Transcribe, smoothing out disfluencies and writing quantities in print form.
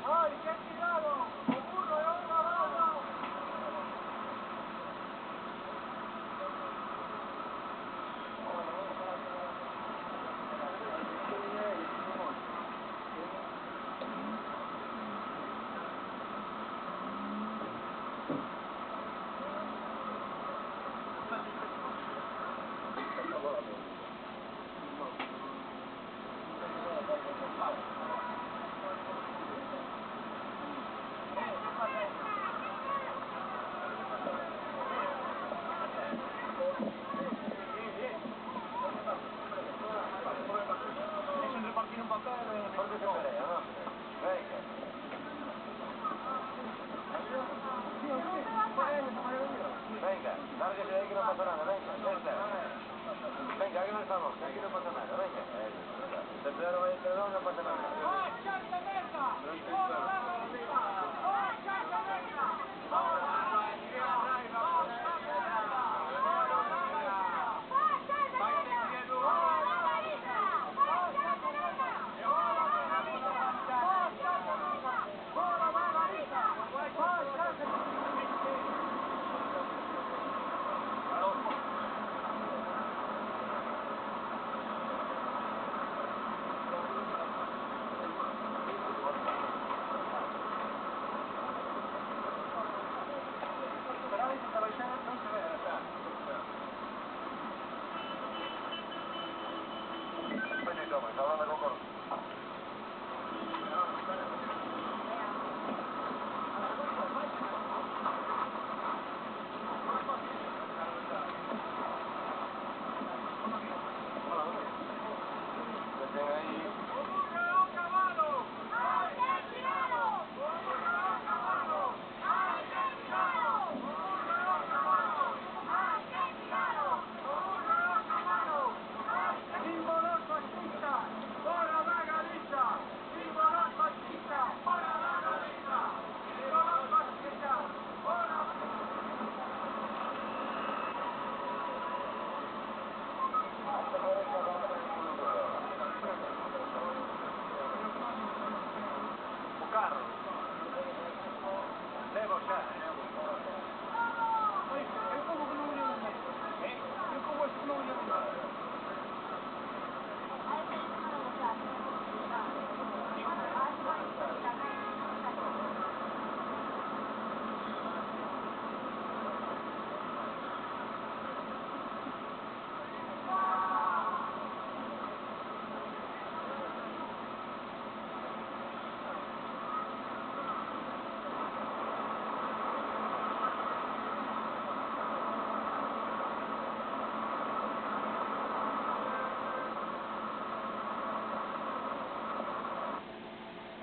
¡Ay, qué tirado! ¡Con uno de una bala! Repartir un papel ¿por qué se pelea, no? Venga. Venga, lárguese de ahí que no pasa nada, venga, venga, hagan el favor, aquí no pasa nada, venga. Se pegaron ahí perdón, no pasa nada. Pues hablando con Corso.